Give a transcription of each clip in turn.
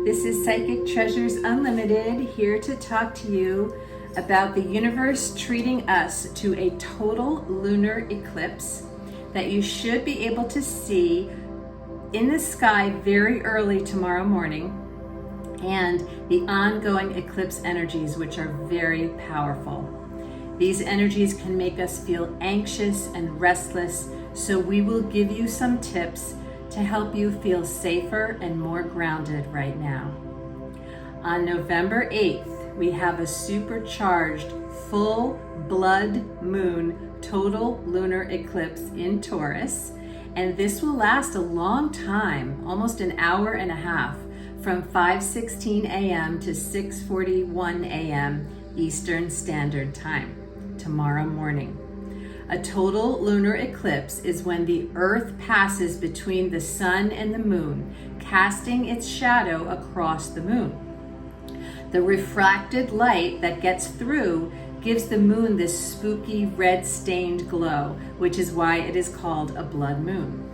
This is Psychic Treasures Unlimited, here to talk to you about the universe treating us to a total lunar eclipse that you should be able to see in the sky very early tomorrow morning, and the ongoing eclipse energies, which are very powerful. These energies can make us feel anxious and restless, so we will give you some tips to help you feel safer and more grounded right now. On November 8th, we have a supercharged full blood moon total lunar eclipse in Taurus, and this will last a long time, almost an hour and a half, from 5:16 a.m. to 6:41 a.m. Eastern Standard Time, tomorrow morning. A total lunar eclipse is when the Earth passes between the sun and the moon, casting its shadow across the moon. The refracted light that gets through gives the moon this spooky red-stained glow, which is why it is called a blood moon.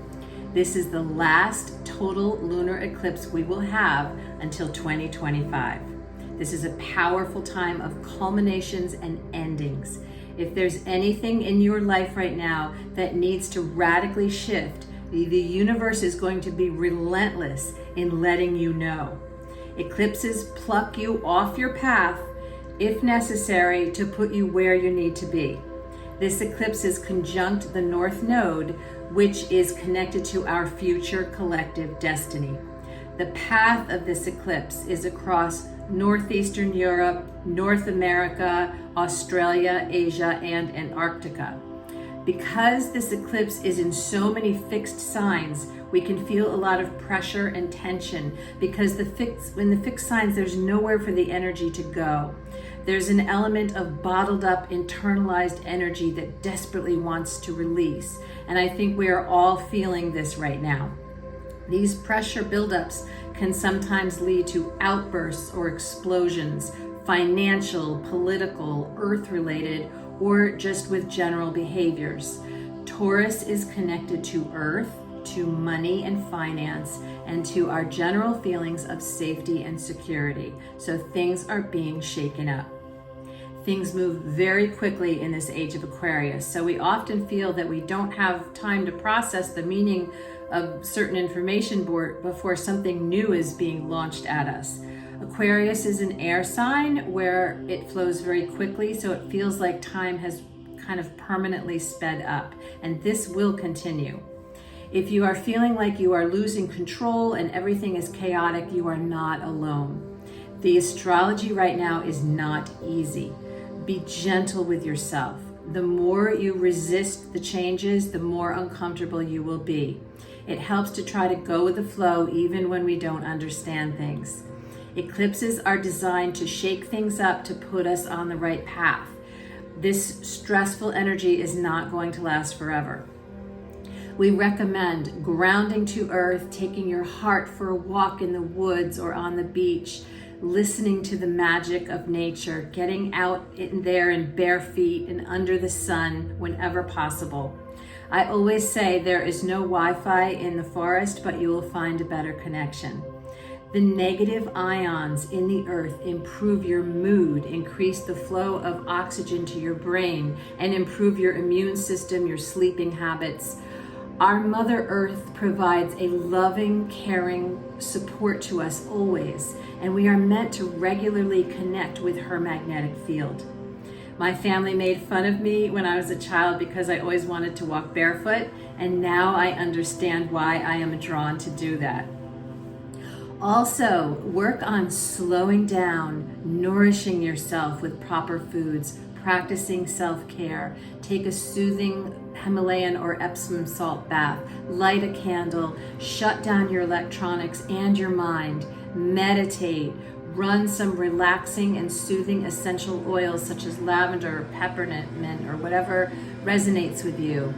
This is the last total lunar eclipse we will have until 2025. This is a powerful time of culminations and endings. If there's anything in your life right now that needs to radically shift, the universe is going to be relentless in letting you know. Eclipses pluck you off your path, if necessary, to put you where you need to be. This eclipse is conjunct the North Node, which is connected to our future collective destiny. The path of this eclipse is across Northeastern Europe, North America, Australia, Asia, and Antarctica. Because this eclipse is in so many fixed signs, we can feel a lot of pressure and tension because in the fixed signs, there's nowhere for the energy to go. There's an element of bottled up, internalized energy that desperately wants to release. And I think we are all feeling this right now. These pressure buildups can sometimes lead to outbursts or explosions, financial, political, earth-related, or just with general behaviors. Taurus is connected to earth, to money and finance, and to our general feelings of safety and security. So things are being shaken up. Things move very quickly in this age of Aquarius, so we often feel that we don't have time to process the meaning of certain information before something new is being launched at us. Aquarius is an air sign where it flows very quickly, so it feels like time has kind of permanently sped up, and this will continue. If you are feeling like you are losing control and everything is chaotic, you are not alone. The astrology right now is not easy. Be gentle with yourself. The more you resist the changes, the more uncomfortable you will be. It helps to try to go with the flow even when we don't understand things. Eclipses are designed to shake things up to put us on the right path. This stressful energy is not going to last forever. We recommend grounding to earth, taking your heart for a walk in the woods or on the beach, listening to the magic of nature, getting out in there in bare feet and under the sun whenever possible. I always say there is no Wi-Fi in the forest, but you will find a better connection. The negative ions in the earth improve your mood, increase the flow of oxygen to your brain, and improve your immune system, your sleeping habits. Our Mother Earth provides a loving, caring support to us always, and we are meant to regularly connect with her magnetic field. My family made fun of me when I was a child because I always wanted to walk barefoot, and now I understand why I am drawn to do that. Also, work on slowing down, nourishing yourself with proper foods, practicing self-care. Take a soothing Himalayan or Epsom salt bath, light a candle, shut down your electronics and your mind, meditate, run some relaxing and soothing essential oils such as lavender, peppermint, mint, or whatever resonates with you.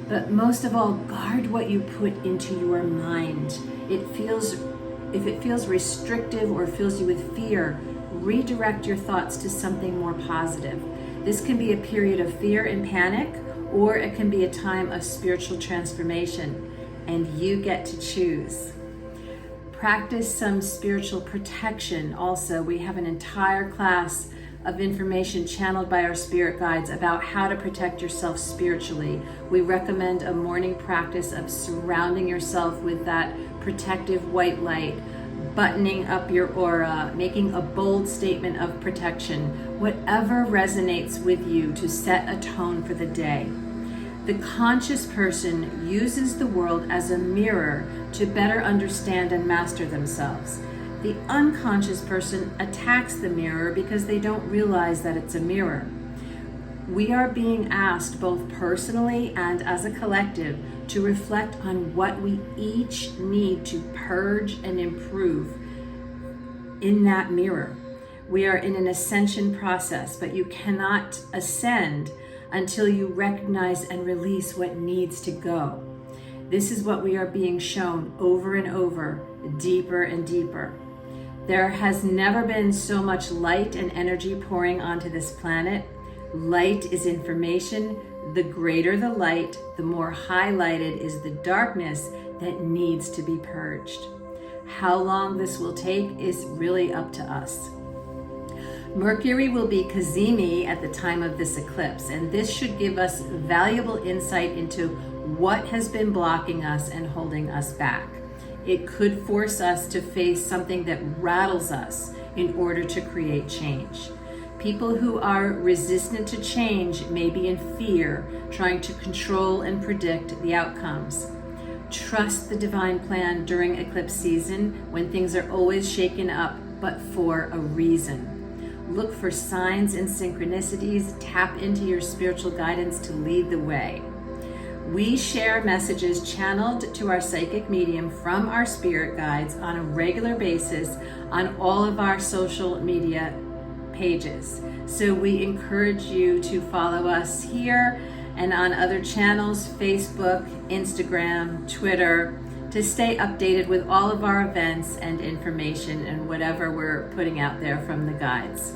But most of all, guard what you put into your mind. If it feels restrictive or fills you with fear, redirect your thoughts to something more positive. This can be a period of fear and panic, or it can be a time of spiritual transformation, and you get to choose. Practice some spiritual protection also. We have an entire class of information channeled by our spirit guides about how to protect yourself spiritually. We recommend a morning practice of surrounding yourself with that protective white light, buttoning up your aura, making a bold statement of protection, whatever resonates with you to set a tone for the day. The conscious person uses the world as a mirror to better understand and master themselves. The unconscious person attacks the mirror because they don't realize that it's a mirror. We are being asked both personally and as a collective to reflect on what we each need to purge and improve in that mirror. We are in an ascension process, but you cannot ascend until you recognize and release what needs to go. This is what we are being shown over and over, deeper and deeper. There has never been so much light and energy pouring onto this planet. Light is information. The greater the light, the more highlighted is the darkness that needs to be purged. How long this will take is really up to us. Mercury will be Cazimi at the time of this eclipse, and this should give us valuable insight into what has been blocking us and holding us back. It could force us to face something that rattles us in order to create change. People who are resistant to change may be in fear, trying to control and predict the outcomes. Trust the divine plan during eclipse season when things are always shaken up, but for a reason. Look for signs and synchronicities. Tap into your spiritual guidance to lead the way. We share messages channeled to our psychic medium from our spirit guides on a regular basis on all of our social media pages. So we encourage you to follow us here and on other channels, Facebook, Instagram, Twitter, to stay updated with all of our events and information and whatever we're putting out there from the guides.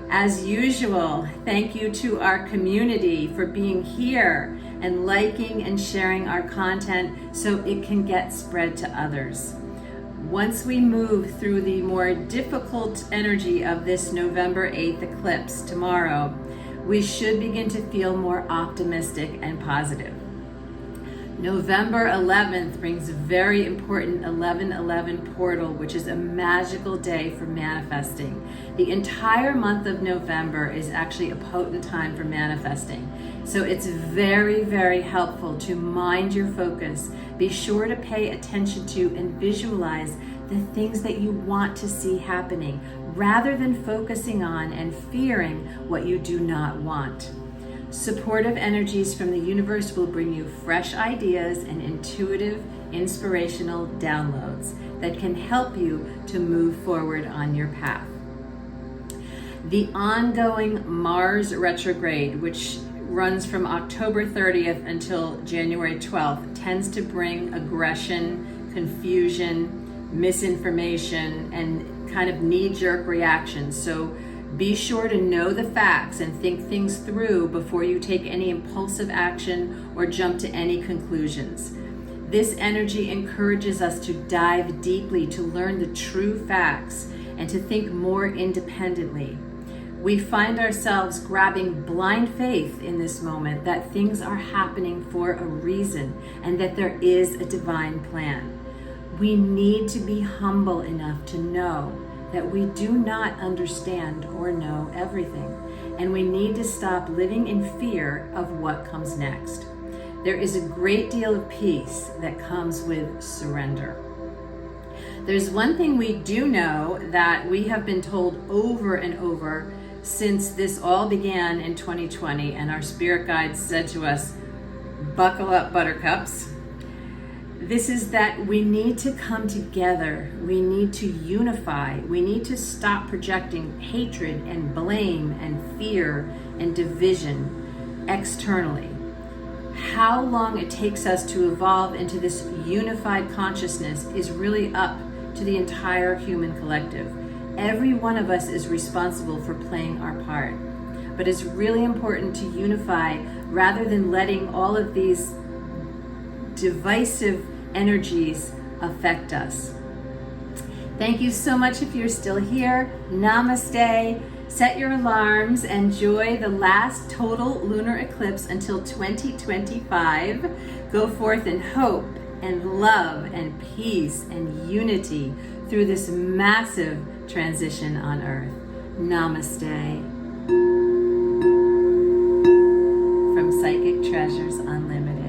As usual, thank you to our community for being here and liking and sharing our content so it can get spread to others. Once we move through the more difficult energy of this November 8th eclipse tomorrow, we should begin to feel more optimistic and positive. November 11th brings a very important 11/11 portal, which is a magical day for manifesting. The entire month of November is actually a potent time for manifesting. So it's very, very helpful to mind your focus. Be sure to pay attention to and visualize the things that you want to see happening, rather than focusing on and fearing what you do not want. Supportive energies from the universe will bring you fresh ideas and intuitive, inspirational downloads that can help you to move forward on your path. The ongoing Mars retrograde, which runs from October 30th until January 12th, tends to bring aggression, confusion, misinformation, and kind of knee-jerk reactions. So be sure to know the facts and think things through before you take any impulsive action or jump to any conclusions. This energy encourages us to dive deeply to learn the true facts and to think more independently. We find ourselves grabbing blind faith in this moment that things are happening for a reason and that there is a divine plan. We need to be humble enough to know that we do not understand or know everything, and we need to stop living in fear of what comes next. There is a great deal of peace that comes with surrender. There's one thing we do know that we have been told over and over since this all began in 2020, and our spirit guides said to us, buckle up, buttercups. This is that we need to come together. We need to unify. We need to stop projecting hatred and blame and fear and division externally. How long it takes us to evolve into this unified consciousness is really up to the entire human collective. Every one of us is responsible for playing our part. But it's really important to unify rather than letting all of these divisive energies affect us. Thank you so much if you're still here. Namaste. Set your alarms. Enjoy the last total lunar eclipse until 2025. Go forth in hope and love and peace and unity through this massive transition on Earth. Namaste. From Psychic Treasures Unlimited.